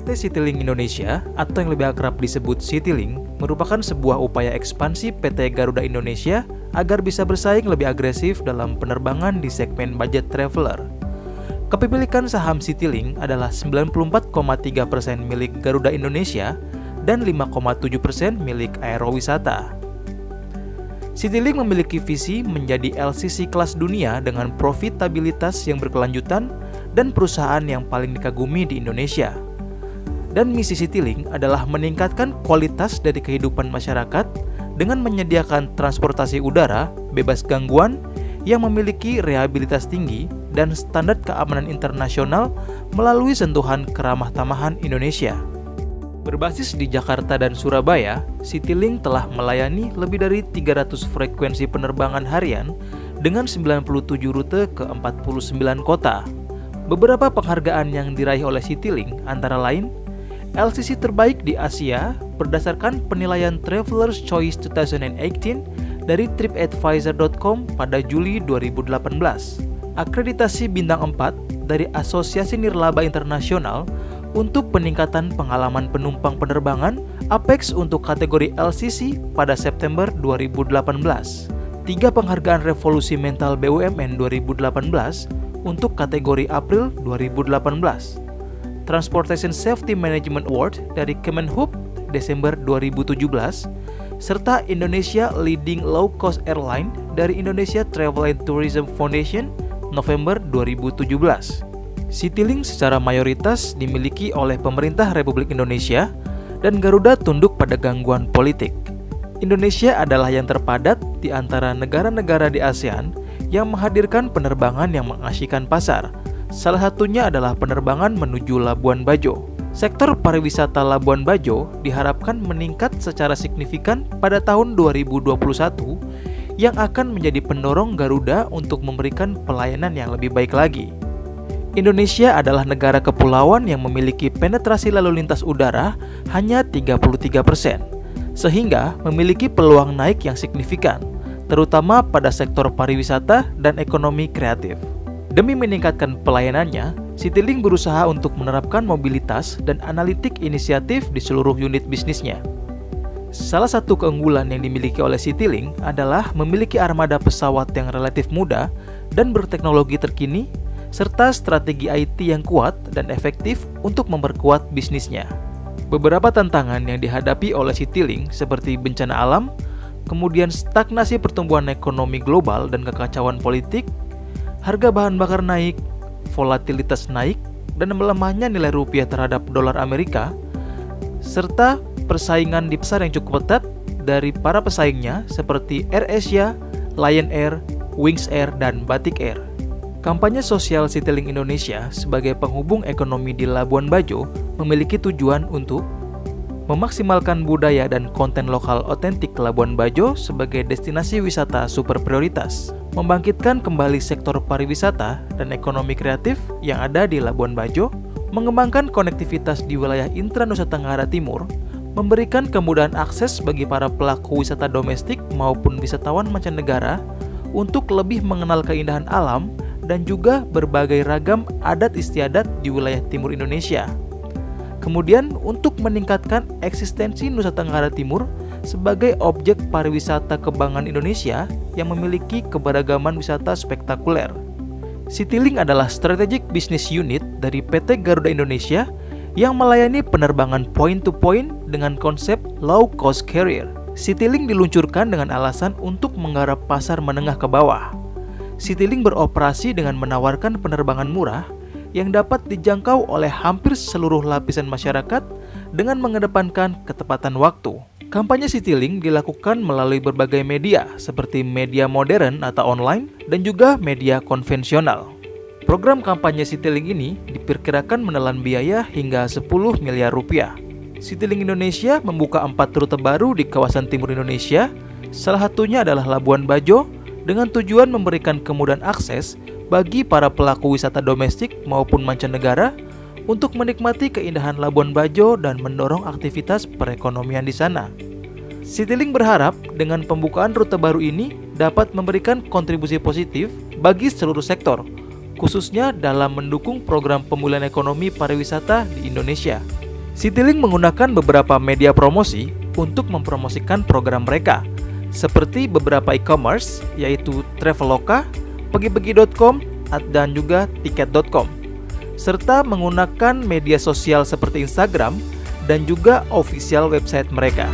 PT Citylink Indonesia atau yang lebih akrab disebut Citylink merupakan sebuah upaya ekspansi PT Garuda Indonesia agar bisa bersaing lebih agresif dalam penerbangan di segmen budget traveler. Kepemilikan saham Citylink adalah 94,3% milik Garuda Indonesia dan 5,7% milik Aerowisata. Citylink memiliki visi menjadi LCC kelas dunia dengan profitabilitas yang berkelanjutan dan perusahaan yang paling dikagumi di Indonesia. Dan misi Citylink adalah meningkatkan kualitas dari kehidupan masyarakat dengan menyediakan transportasi udara bebas gangguan yang memiliki reliabilitas tinggi dan standar keamanan internasional melalui sentuhan keramah tamahan Indonesia. Berbasis di Jakarta dan Surabaya, Citylink telah melayani lebih dari 300 frekuensi penerbangan harian dengan 97 rute ke 49 kota. Beberapa penghargaan yang diraih oleh Citylink antara lain LCC terbaik di Asia berdasarkan penilaian Traveler's Choice 2018 dari TripAdvisor.com pada Juli 2018. Akreditasi bintang 4 dari Asosiasi Nirlaba Internasional untuk peningkatan pengalaman penumpang penerbangan Apex untuk kategori LCC pada September 2018. 3 penghargaan Revolusi Mental BUMN 2018 untuk kategori April 2018. Transportation Safety Management Award dari Kemenhub Desember 2017, serta Indonesia Leading Low Cost Airline dari Indonesia Travel and Tourism Foundation November 2017. Citylink secara mayoritas dimiliki oleh pemerintah Republik Indonesia dan Garuda tunduk pada gangguan politik. Indonesia adalah yang terpadat di antara negara-negara di ASEAN yang menghadirkan penerbangan yang mengasyikkan pasar. Salah satunya adalah penerbangan menuju Labuan Bajo. Sektor pariwisata Labuan Bajo diharapkan meningkat secara signifikan pada tahun 2021 yang akan menjadi pendorong Garuda untuk memberikan pelayanan yang lebih baik lagi. Indonesia adalah negara kepulauan yang memiliki penetrasi lalu lintas udara hanya 33%, sehingga memiliki peluang naik yang signifikan, terutama pada sektor pariwisata dan ekonomi kreatif. Demi meningkatkan pelayanannya, Citylink berusaha untuk menerapkan mobilitas dan analitik inisiatif di seluruh unit bisnisnya. Salah satu keunggulan yang dimiliki oleh Citylink adalah memiliki armada pesawat yang relatif muda dan berteknologi terkini, serta strategi IT yang kuat dan efektif untuk memperkuat bisnisnya. Beberapa tantangan yang dihadapi oleh Citylink seperti bencana alam, kemudian stagnasi pertumbuhan ekonomi global dan kekacauan politik, harga bahan bakar naik, volatilitas naik, dan melemahnya nilai rupiah terhadap dolar Amerika, serta persaingan di pasar yang cukup ketat dari para pesaingnya seperti AirAsia, Lion Air, Wings Air, dan Batik Air. Kampanye sosial Citylink Indonesia sebagai penghubung ekonomi di Labuan Bajo memiliki tujuan untuk memaksimalkan budaya dan konten lokal otentik Labuan Bajo sebagai destinasi wisata super prioritas, membangkitkan kembali sektor pariwisata dan ekonomi kreatif yang ada di Labuan Bajo, mengembangkan konektivitas di wilayah intra-Nusa Tenggara Timur, memberikan kemudahan akses bagi para pelaku wisata domestik maupun wisatawan mancanegara untuk lebih mengenal keindahan alam dan juga berbagai ragam adat istiadat di wilayah timur Indonesia. Kemudian untuk meningkatkan eksistensi Nusa Tenggara Timur sebagai objek pariwisata kebanggaan Indonesia yang memiliki keberagaman wisata spektakuler. Citylink adalah strategic business unit dari PT Garuda Indonesia yang melayani penerbangan point-to-point dengan konsep low-cost carrier. Citylink diluncurkan dengan alasan untuk menggarap pasar menengah ke bawah. Citylink beroperasi dengan menawarkan penerbangan murah yang dapat dijangkau oleh hampir seluruh lapisan masyarakat dengan mengedepankan ketepatan waktu. Kampanye Citylink dilakukan melalui berbagai media seperti media modern atau online dan juga media konvensional. Program kampanye Citylink ini diperkirakan menelan biaya hingga 10 miliar rupiah. Citylink Indonesia membuka 4 rute baru di kawasan timur Indonesia, salah satunya adalah Labuan Bajo, dengan tujuan memberikan kemudahan akses bagi para pelaku wisata domestik maupun mancanegara untuk menikmati keindahan Labuan Bajo dan mendorong aktivitas perekonomian di sana. Citylink berharap dengan pembukaan rute baru ini dapat memberikan kontribusi positif bagi seluruh sektor, khususnya dalam mendukung program pemulihan ekonomi pariwisata di Indonesia. Citylink menggunakan beberapa media promosi untuk mempromosikan program mereka, seperti beberapa e-commerce, yaitu Traveloka, Pegibegi.com, dan juga Tiket.com, serta menggunakan media sosial seperti Instagram dan juga official website mereka.